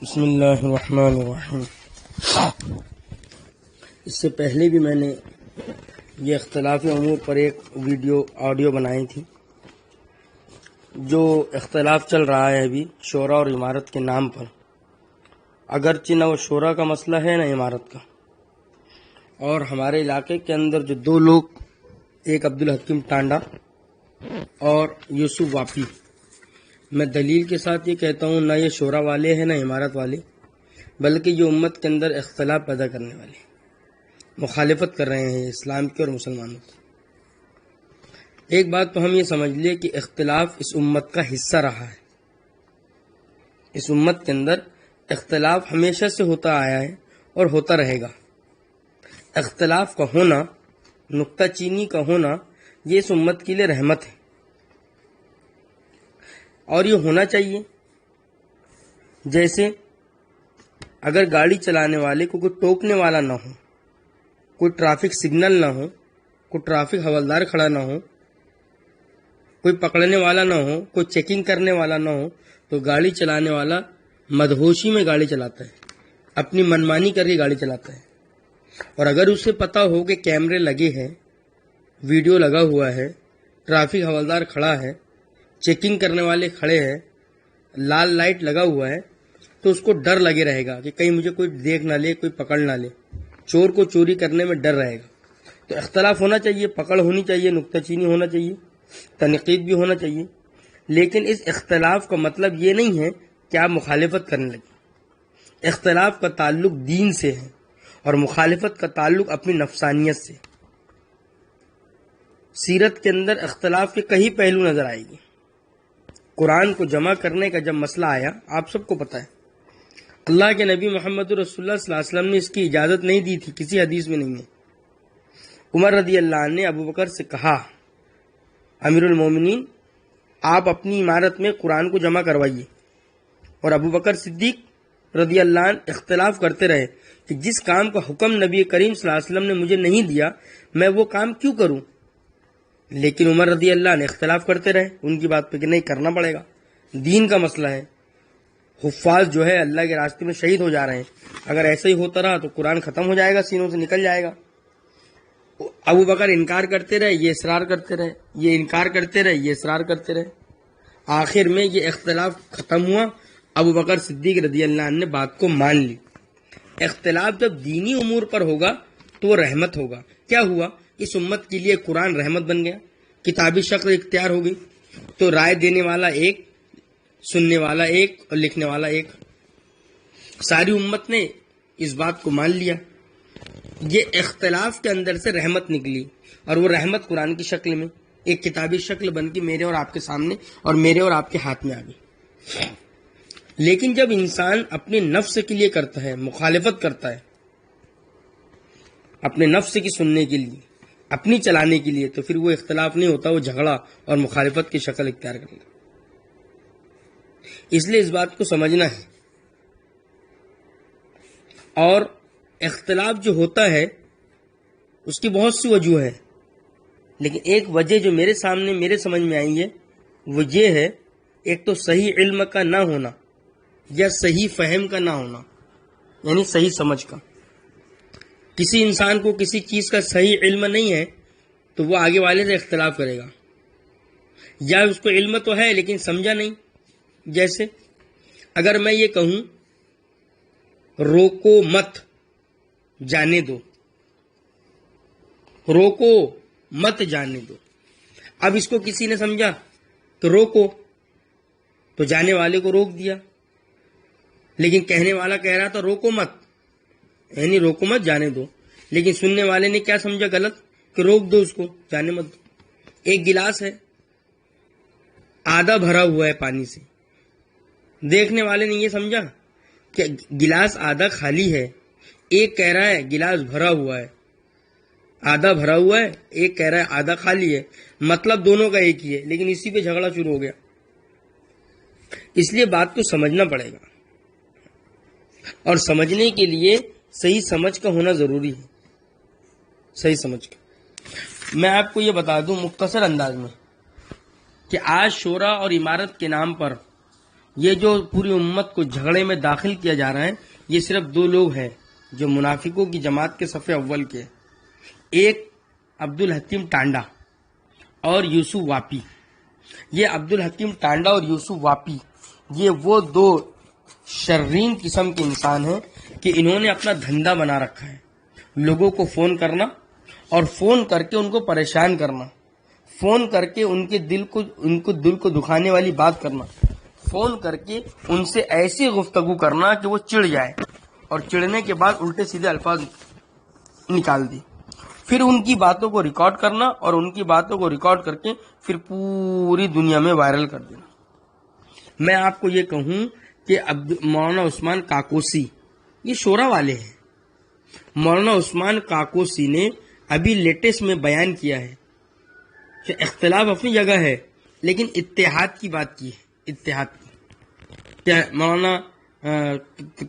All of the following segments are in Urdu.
بسم اللہ الرحمن الرحیم۔ اس سے پہلے بھی میں نے یہ اختلافی امور پر ایک آڈیو بنائی تھی۔ جو اختلاف چل رہا ہے ابھی شورا اور عمارت کے نام پر، اگرچہ نہ وہ شورا کا مسئلہ ہے نہ عمارت کا، اور ہمارے علاقے کے اندر جو دو لوگ، ایک عبدالحکیم ٹانڈا اور یوسف واپی، میں دلیل کے ساتھ یہ کہتا ہوں نہ یہ شورا والے ہیں نہ عمارت والے، بلکہ یہ امت کے اندر اختلاف پیدا کرنے والے، مخالفت کر رہے ہیں اسلام کے اور مسلمانوں کی۔ ایک بات تو ہم یہ سمجھ لیں کہ اختلاف اس امت کا حصہ رہا ہے۔ اس امت کے اندر اختلاف ہمیشہ سے ہوتا آیا ہے اور ہوتا رہے گا۔ اختلاف کا ہونا، نکتہ چینی کا ہونا، یہ اس امت کے لیے رحمت ہے، اور یہ ہونا چاہیے۔ جیسے اگر گاڑی چلانے والے کو کوئی ٹوکنے والا نہ ہو، کوئی ٹریفک سگنل نہ ہو، کوئی ٹریفک حوالدار کھڑا نہ ہو، کوئی پکڑنے والا نہ ہو، کوئی چیکنگ کرنے والا نہ ہو، تو گاڑی چلانے والا مدہوشی میں گاڑی چلاتا ہے، اپنی منمانی کر کے گاڑی چلاتا ہے۔ اور اگر اسے پتا ہو کہ کیمرے لگے ہیں، ویڈیو لگا ہوا ہے، ٹریفک حوالدار کھڑا ہے، چیکنگ کرنے والے کھڑے ہیں، لال لائٹ لگا ہوا ہے، تو اس کو ڈر لگے رہے گا کہ کہیں مجھے کوئی دیکھ نہ لے، کوئی پکڑ نہ لے، چور کو چوری کرنے میں ڈر رہے گا۔ تو اختلاف ہونا چاہیے، پکڑ ہونی چاہیے، نکتہ چینی ہونا چاہیے، تنقید بھی ہونا چاہیے، لیکن اس اختلاف کا مطلب یہ نہیں ہے کہ آپ مخالفت کرنے لگیں۔ اختلاف کا تعلق دین سے ہے اور مخالفت کا تعلق اپنی نفسانیت سے۔ سیرت کے اندر اختلاف کے کئی پہلو نظر آئے گی۔ قرآن کو جمع کرنے کا جب مسئلہ آیا، آپ سب کو پتہ ہے، اللہ کے نبی محمد رسول اللہ صلی اللہ علیہ وسلم نے اس کی اجازت نہیں دی تھی، کسی حدیث میں نہیں ہے۔ عمر رضی اللہ عنہ نے ابو بکر سے کہا، امیر المومنین، آپ اپنی عمارت میں قرآن کو جمع کروائیے، اور ابو بکر صدیق رضی اللہ عنہ اختلاف کرتے رہے کہ جس کام کا حکم نبی کریم صلی اللہ علیہ وسلم نے مجھے نہیں دیا، میں وہ کام کیوں کروں؟ لیکن عمر رضی اللہ عنہ اختلاف کرتے رہے ان کی بات پہ کہ نہیں، کرنا پڑے گا، دین کا مسئلہ ہے، حفاظ جو ہے اللہ کے راستے میں شہید ہو جا رہے ہیں، اگر ایسا ہی ہوتا رہا تو قرآن ختم ہو جائے گا، سینوں سے نکل جائے گا۔ ابو بکر انکار کرتے رہے، یہ اصرار کرتے رہے، یہ انکار کرتے رہے، یہ اصرار کرتے رہے، آخر میں یہ اختلاف ختم ہوا۔ ابو بکر صدیق رضی اللہ عنہ نے بات کو مان لی۔ اختلاف جب دینی امور پر ہوگا تو وہ رحمت ہوگا۔ کیا ہوا؟ اس امت کے لیے قرآن رحمت بن گیا، کتابی شکل اختیار ہو گئی، تو رائے دینے والا ایک، سننے والا ایک اور لکھنے والا ایک، ساری امت نے اس بات کو مان لیا۔ یہ اختلاف کے اندر سے رحمت نکلی، اور وہ رحمت قرآن کی شکل میں ایک کتابی شکل بن کے میرے اور آپ کے سامنے اور میرے اور آپ کے ہاتھ میں آ گئی۔ لیکن جب انسان اپنے نفس کے لیے کرتا ہے، مخالفت کرتا ہے، اپنے نفس کی سننے کے لیے، اپنی چلانے کے لیے، تو پھر وہ اختلاف نہیں ہوتا، وہ جھگڑا اور مخالفت کی شکل اختیار کرنا۔ اس لیے اس بات کو سمجھنا ہے۔ اور اختلاف جو ہوتا ہے اس کی بہت سی وجوہ ہے، لیکن ایک وجہ جو میرے سامنے میرے سمجھ میں آئی ہے وہ یہ ہے، ایک تو صحیح علم کا نہ ہونا یا صحیح فہم کا نہ ہونا، یعنی صحیح سمجھ کا۔ کسی انسان کو کسی چیز کا صحیح علم نہیں ہے تو وہ آگے والے سے اختلاف کرے گا، یا اس کو علم تو ہے لیکن سمجھا نہیں۔ جیسے اگر میں یہ کہوں روکو مت، جانے دو، روکو مت جانے دو، اب اس کو کسی نے سمجھا تو روکو، تو جانے والے کو روک دیا، لیکن کہنے والا کہہ رہا تھا روکو مت، یعنی روکو مت جانے دو، لیکن سننے والے نے کیا سمجھا غلط، کہ روک دو اس کو، جانے مت دو۔ ایک گلاس ہے، آدھا بھرا ہوا ہے پانی سے، دیکھنے والے نے یہ سمجھا کہ گلاس آدھا خالی ہے، ایک کہہ رہا ہے گلاس بھرا ہوا ہے، آدھا بھرا ہوا ہے، ایک کہہ رہا ہے آدھا خالی ہے، مطلب دونوں کا ایک ہی ہے، لیکن اسی پہ جھگڑا شروع ہو گیا۔ اس لیے بات کو سمجھنا پڑے گا، اور سمجھنے کے لیے صحیح سمجھ کا ہونا ضروری ہے، صحیح سمجھ کا۔ میں آپ کو یہ بتا دوں مختصر انداز میں کہ آج شورا اور عمارت کے نام پر یہ جو پوری امت کو جھگڑے میں داخل کیا جا رہا ہے، یہ صرف دو لوگ ہیں جو منافقوں کی جماعت کے صف اول کے، ایک عبد الحکیم ٹانڈا اور یوسف واپی۔ یہ عبد الحکیم ٹانڈا اور یوسف واپی یہ وہ دو شرین قسم کے انسان ہیں کہ انہوں نے اپنا دھندا بنا رکھا ہے، لوگوں کو فون کرنا اور فون کر کے ان کو پریشان کرنا، فون کر کے ان کے دل کو دکھانے والی بات کرنا، فون کر کے ان سے ایسی گفتگو کرنا کہ وہ چڑ جائے اور چڑنے کے بعد الٹے سیدھے الفاظ نکال دی، پھر ان کی باتوں کو ریکارڈ کرنا اور ان کی باتوں کو ریکارڈ کر کے پھر پوری دنیا میں وائرل کر دینا۔ میں آپ کو یہ کہوں کہ مولانا عثمان کاکوسی یہ شورا والے ہیں۔ مولانا عثمان کاکوسی نے ابھی لیٹسٹ میں بیان کیا ہے کہ اختلاف اپنی جگہ ہے لیکن اتحاد کی بات کی ہے، اتحاد کی۔ کیا مولانا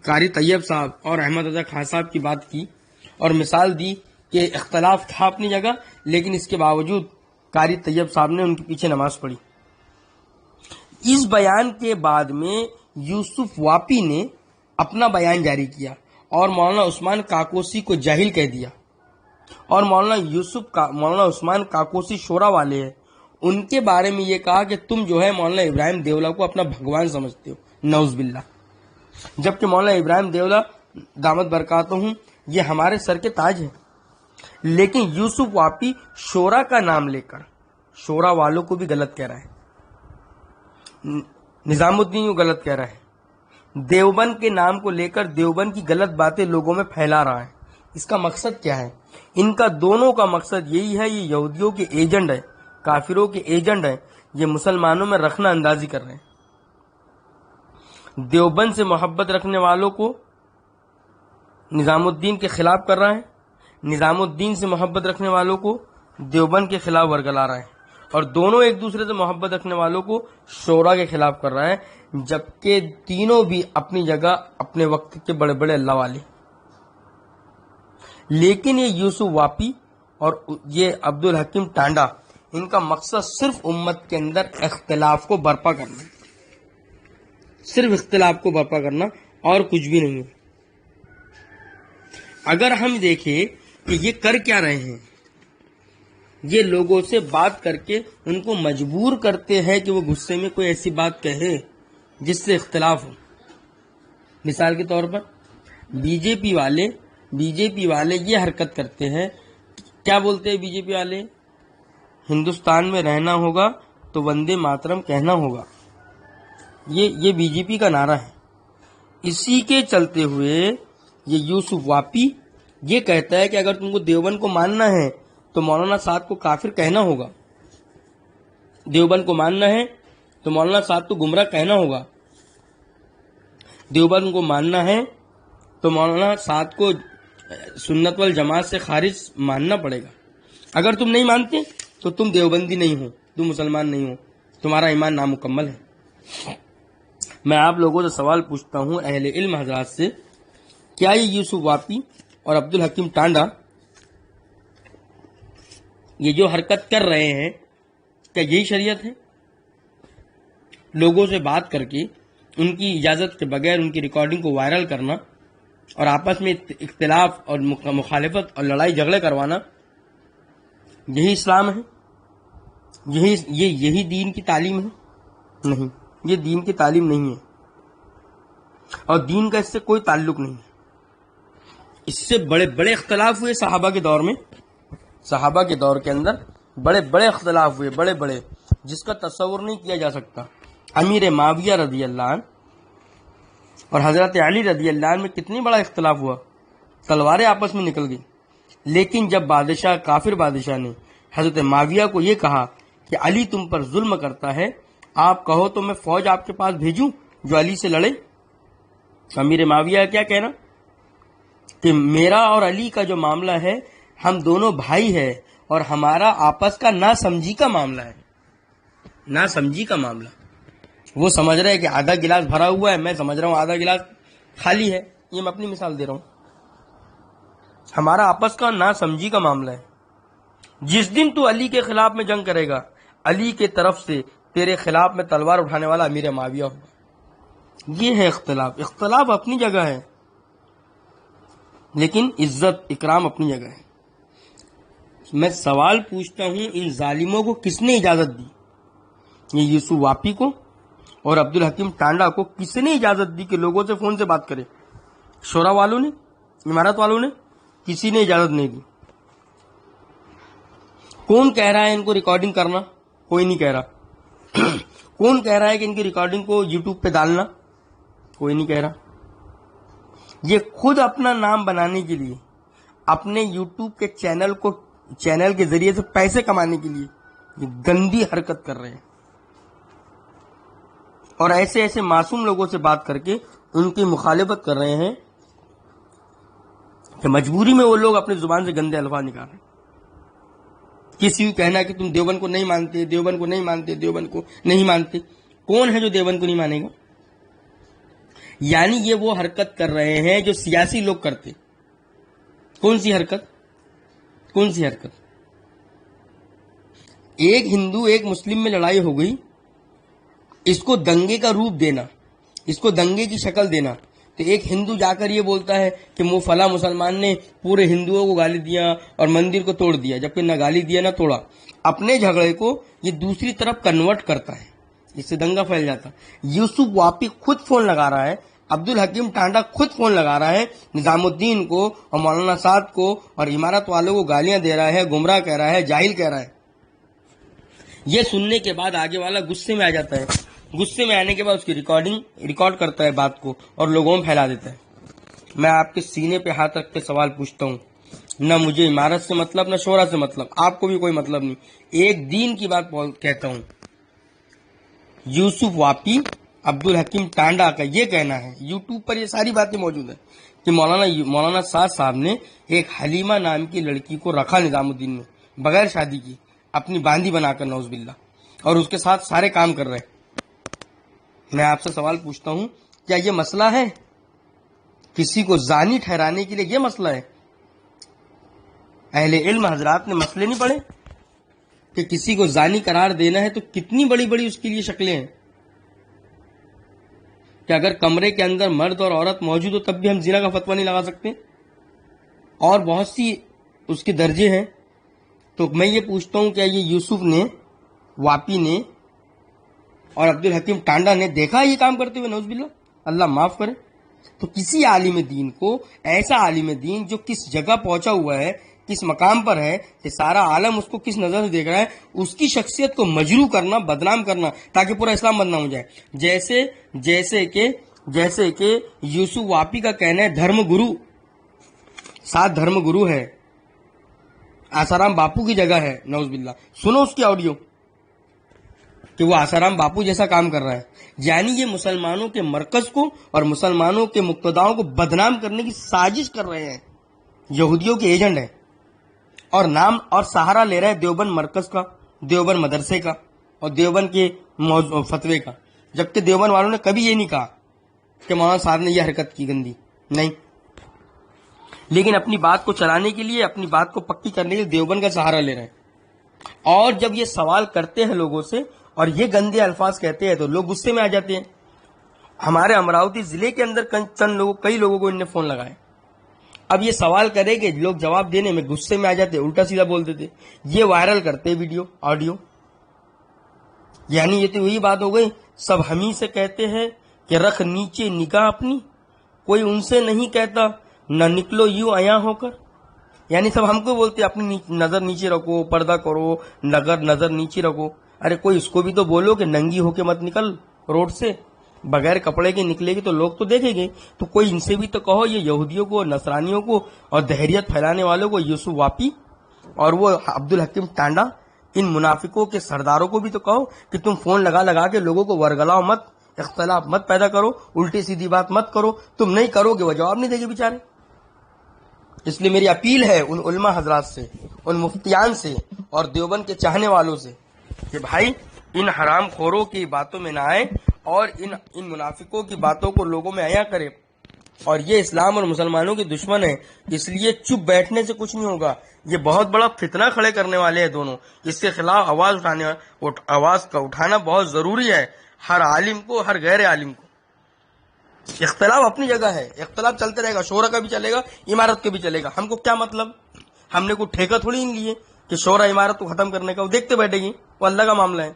قاری طیب صاحب اور احمد رضا خان صاحب کی بات کی اور مثال دی کہ اختلاف تھا اپنی جگہ لیکن اس کے باوجود قاری طیب صاحب نے ان کے پیچھے نماز پڑھی۔ اس بیان کے بعد میں یوسف واپی نے اپنا بیان جاری کیا اور مولانا عثمان کاکوسی کو جاہل کہہ دیا، اور مولانا عثمان کاکوسی شورا والے ہیں، ان کے بارے میں یہ کہا کہ تم جو ہے مولانا ابراہیم دیولا کو اپنا بھگوان سمجھتے ہو، نعوذ باللہ، جبکہ مولانا ابراہیم دیولا دامت برکاتہم یہ ہمارے سر کے تاج ہیں۔ لیکن یوسف واپی شورا کا نام لے کر شورا والوں کو بھی غلط کہہ رہا ہے، نظام الدین کو غلط کہہ رہا ہے، دیوبند کے نام کو لے کر دیوبند کی غلط باتیں لوگوں میں پھیلا رہا ہے۔ اس کا مقصد کیا ہے؟ ان کا دونوں کا مقصد یہی ہے، یہ یہودیوں کے ایجنٹ ہے، کافروں کے ایجنٹ ہیں، یہ مسلمانوں میں رخنہ اندازی کر رہے ہیں۔ دیوبند سے محبت رکھنے والوں کو نظام الدین کے خلاف کر رہا ہے، نظام الدین سے محبت رکھنے والوں کو دیوبند کے خلاف ورگلا رہا ہے، اور دونوں ایک دوسرے سے محبت رکھنے والوں کو شورا کے خلاف کر رہا ہے، جبکہ تینوں بھی اپنی جگہ اپنے وقت کے بڑے بڑے اللہ والے۔ لیکن یہ یوسف واپی اور یہ عبد الحکیم ٹانڈا، ان کا مقصد صرف امت کے اندر اختلاف کو برپا کرنا، صرف اختلاف کو برپا کرنا اور کچھ بھی نہیں ہے۔ اگر ہم دیکھیں کہ یہ کر کیا رہے ہیں، یہ لوگوں سے بات کر کے ان کو مجبور کرتے ہیں کہ وہ غصے میں کوئی ایسی بات کہے جس سے اختلاف ہو۔ مثال کے طور پر بی جے پی والے یہ حرکت کرتے ہیں، کیا بولتے ہیں بی جے پی والے؟ ہندوستان میں رہنا ہوگا تو وندے ماترم کہنا ہوگا، یہ بی جے پی کا نعرہ ہے۔ اسی کے چلتے ہوئے یہ یوسف واپی یہ کہتا ہے کہ اگر تم کو دیوبند کو ماننا ہے تو مولانا سعد کو کافر کہنا ہوگا، دیوبند کو ماننا ہے تو مولانا سعد کو گمراہ کہنا ہوگا، دیوبند کو ماننا ہے تو مولانا سعد کو سنت والجماعت سے خارج ماننا پڑے گا۔ اگر تم نہیں مانتے تو تم دیوبندی نہیں ہو، تم مسلمان نہیں ہو، تمہارا ایمان نامکمل ہے۔ میں آپ لوگوں سے سوال پوچھتا ہوں، اہل علم حضرات سے، کیا یہ یوسف واپی اور عبد الحکیم ٹانڈا یہ جو حرکت کر رہے ہیں کیا یہی شریعت ہے؟ لوگوں سے بات کر کے ان کی اجازت کے بغیر ان کی ریکارڈنگ کو وائرل کرنا اور آپس میں اختلاف اور مخالفت اور لڑائی جھگڑے کروانا، یہی اسلام ہے؟ یہی دین کی تعلیم ہے؟ نہیں، یہ دین کی تعلیم نہیں ہے، اور دین کا اس سے کوئی تعلق نہیں ہے۔ اس سے بڑے بڑے اختلاف ہوئے صحابہ کے دور میں، صحابہ کے دور کے اندر بڑے بڑے اختلاف ہوئے، بڑے بڑے، جس کا تصور نہیں کیا جا سکتا۔ امیر معاویہ رضی اللہ عنہ اور حضرت علی رضی اللہ عنہ میں کتنی بڑا اختلاف ہوا، تلواریں آپس میں نکل گئی، لیکن جب کافر بادشاہ نے حضرت معاویہ کو یہ کہا کہ علی تم پر ظلم کرتا ہے، آپ کہو تو میں فوج آپ کے پاس بھیجوں جو علی سے لڑے، امیر معاویہ کیا کہنا کہ میرا اور علی کا جو معاملہ ہے، ہم دونوں بھائی ہیں اور ہمارا آپس کا نا سمجھی کا معاملہ ہے، نا سمجھی کا معاملہ۔ وہ سمجھ رہے کہ آدھا گلاس بھرا ہوا ہے، میں سمجھ رہا ہوں آدھا گلاس خالی ہے، یہ میں اپنی مثال دے رہا ہوں۔ ہمارا آپس کا نا سمجھی کا معاملہ ہے۔ جس دن تو علی کے خلاف میں جنگ کرے گا، علی کے طرف سے تیرے خلاف میں تلوار اٹھانے والا امیر معاویہ ہوگا۔ یہ ہے اختلاف. اختلاف اپنی جگہ ہے لیکن عزت اکرام اپنی جگہ ہے. میں سوال پوچھتا ہوں ان ظالموں کو کس نے اجازت دی؟ یہ یوسف واپی کو اور عبد الحکیم ٹانڈا کو کس نے اجازت دی کہ لوگوں سے فون سے بات کرے؟ شورا والوں نے؟ امارات والوں نے؟ کسی نے اجازت نہیں دی. کون کہہ رہا ہے ان کو ریکارڈنگ کرنا؟ کوئی نہیں کہہ رہا. کون کہہ رہا ہے کہ ان کی ریکارڈنگ کو یوٹیوب پہ ڈالنا؟ کوئی نہیں کہہ رہا. یہ خود اپنا نام بنانے کے لیے، اپنے یوٹیوب کے چینل کے ذریعے سے پیسے کمانے کے لیے یہ گندی حرکت کر رہے ہیں، اور ایسے ایسے معصوم لوگوں سے بات کر کے ان کی مخالفت کر رہے ہیں کہ مجبوری میں وہ لوگ اپنی زبان سے گندے الفاظ نکال رہے ہیں. کسی کو کہنا کہ تم دیوبند کو نہیں مانتے، دیوبند کو نہیں مانتے، دیوبند کو نہیں مانتے. کون ہے جو دیوبند کو نہیں مانے گا؟ یعنی یہ وہ حرکت کر رہے ہیں جو سیاسی لوگ کرتے. کون سی حرکت؟ کون سی حرکت؟ ایک ہندو ایک مسلم میں لڑائی ہو گئی، اس کو دنگے کا روپ دینا، اس کو دنگے کی شکل دینا، تو ایک ہندو جا کر یہ بولتا ہے کہ وہ فلاں مسلمان نے پورے ہندوؤں کو گالی دیا اور مندر کو توڑ دیا، جبکہ نہ گالی دیا نہ توڑا. اپنے جھگڑے کو یہ دوسری طرف کنورٹ کرتا ہے، اس سے دنگا پھیل جاتا. یوسف واپی خود فون لگا رہا ہے، عبد الحکیم ٹانڈا خود فون لگا رہا ہے، نظام الدین کو اور مولانا سعد کو اور امارت والوں کو گالیاں دے رہا ہے، گمراہ کہہ رہا ہے، جاہل کہہ رہا ہے. یہ سننے کے بعد آگے والا غصے میں آ جاتا ہے. غصے میں آنے کے بعد اس کی ریکارڈ کرتا ہے بات کو اور لوگوں میں پھیلا دیتا ہے. میں آپ کے سینے پہ ہاتھ رکھ کے سوال پوچھتا ہوں، نہ مجھے امارت سے مطلب نہ شورا سے مطلب، آپ کو بھی کوئی مطلب نہیں. ایک دین کی بات کہتا ہوں. یوسف واپی عبد الحکیم ٹانڈا کا یہ کہنا ہے، یوٹیوب پر یہ ساری باتیں موجود ہیں، کہ مولانا سعد صاحب نے ایک حلیمہ نام کی لڑکی کو رکھا نظام الدین نے بغیر شادی کی، اپنی باندھی بنا کر، نعوذ باللہ، اور اس کے ساتھ سارے کام کر رہے ہیں. میں آپ سے سوال پوچھتا ہوں، کیا یہ مسئلہ ہے؟ کسی کو زانی ٹھہرانے کے لیے یہ مسئلہ ہے؟ اہل علم حضرات نے مسئلے نہیں پڑھے کہ کسی کو زانی قرار دینا ہے تو کتنی بڑی بڑی اس کے لیے شکلیں ہیں، کہ اگر کمرے کے اندر مرد اور عورت موجود ہو تب بھی ہم زنا کا فتویٰ نہیں لگا سکتے، اور بہت سی اس کے درجے ہیں. تو میں یہ پوچھتا ہوں، کیا یہ یوسف نے، واپی نے اور عبد الحکیم ٹانڈا نے دیکھا یہ کام کرتے ہوئے؟ نعوذ باللہ، اللہ معاف کرے. تو کسی عالم دین کو، ایسا عالم دین جو کس جگہ پہنچا ہوا ہے، کس مقام پر ہے کہ سارا عالم اس کو کس نظر سے دیکھ رہا ہے، اس کی شخصیت کو مجروح کرنا، بدنام کرنا، تاکہ پورا اسلام بدنام ہو جائے. جیسے کہ یوسف واپی کا کہنا ہے دھرم گرو، ساتھ دھرم گرو ہے، آسارام باپو کی جگہ ہے، نعوذ باللہ. سنو اس کی آڈیو کہ وہ آسارام باپو جیسا کام کر رہا ہے. یعنی یہ مسلمانوں کے مرکز کو اور مسلمانوں کے مقتداؤں کو بدنام کرنے کی سازش کر رہے ہیں، یہودیوں کے ایجنٹ ہیں، اور نام اور سہارا لے رہے ہیں دیوبند مرکز کا، دیوبند مدرسے کا اور دیوبند کے فتوے کا، جبکہ دیوبند والوں نے کبھی یہ نہیں کہا کہ مولانا صاحب نے یہ حرکت کی گندی، نہیں. لیکن اپنی بات کو چلانے کے لیے، اپنی بات کو پکی کرنے کے لیے دیوبند کا سہارا لے رہے ہیں. اور جب یہ سوال کرتے ہیں لوگوں سے اور یہ گندے الفاظ کہتے ہیں تو لوگ غصے میں آ جاتے ہیں. ہمارے امراوتی ضلع کے اندر کئی لوگوں کو ان نے فون لگائے. اب یہ سوال کرے کہ لوگ جواب دینے میں غصے میں آ جاتے، الٹا سیدھا بول دیتے، یہ وائرل کرتے ویڈیو آڈیو. یعنی یہ تو وہی بات ہو گئی، سب ہم ہی سے کہتے ہیں کہ رکھ نیچے نگاہ اپنی، کوئی ان سے نہیں کہتا نہ نکلو یوں عیاں ہو کر. یعنی سب ہم کو بولتے اپنی نظر نیچے رکھو، پردہ کرو، نظر نیچے رکھو. ارے کوئی اس کو بھی تو بولو کہ ننگی ہو کے مت نکل روڈ سے، بغیر کپڑے کے نکلے گی تو لوگ تو دیکھیں گے. تو کوئی ان سے بھی تو کہو، یہ یہودیوں کو، نصرانیوں کو اور دہریت پھیلانے والوں کو، یوسف واپی اور وہ عبد الحکیم ٹانڈا، ان منافقوں کے سرداروں کو بھی تو کہو کہ تم فون لگا کے لوگوں کو ورگلاؤ مت، اختلاف مت پیدا کرو، الٹی سیدھی بات مت کرو. تم نہیں کرو گے وہ جواب نہیں دے گے بیچارے. اس لیے میری اپیل ہے ان علماء حضرات سے، ان مفتیان سے اور دیوبند کے چاہنے والوں سے کہ بھائی ان حرام خوروں کی باتوں میں نہ آئے اور ان منافقوں کی باتوں کو لوگوں میں عیاں کرے. اور یہ اسلام اور مسلمانوں کے دشمن ہیں، اس لیے چپ بیٹھنے سے کچھ نہیں ہوگا. یہ بہت بڑا فتنہ کھڑے کرنے والے ہیں دونوں. اس کے خلاف آواز کا اٹھانا بہت ضروری ہے، ہر عالم کو، ہر غیر عالم کو. اختلاف اپنی جگہ ہے، اختلاف چلتے رہے گا، شورا کا بھی چلے گا، عمارت کا بھی چلے گا. ہم کو کیا مطلب؟ ہم نے کوئی ٹھیکہ تھوڑی ان لیے کہ شورا عمارت کو ختم کرنے کا، وہ دیکھتے بیٹھے گی، وہ اللہ کا معاملہ ہے.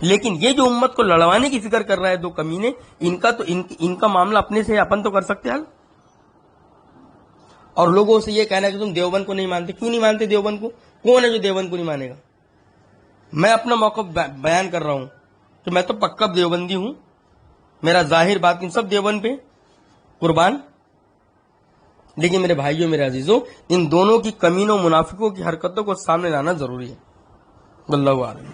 لیکن یہ جو امت کو لڑوانے کی فکر کر رہا ہے دو کمینے، ان کا معاملہ اپنے سے اپن تو کر سکتے حل. اور لوگوں سے یہ کہنا کہ تم دیوبند کو نہیں مانتے. کیوں نہیں مانتے دیوبند کو؟ کون ہے جو دیوبند کو نہیں مانے گا؟ میں اپنا موقف بیان کر رہا ہوں کہ میں تو پکا دیوبندی ہوں، میرا ظاہر باطن سب دیوبند پہ قربان. لیکن میرے بھائیوں، میرے عزیزوں، ان دونوں کی کمینوں منافقوں کی حرکتوں کو سامنے لانا ضروری ہے. واللہ عالم.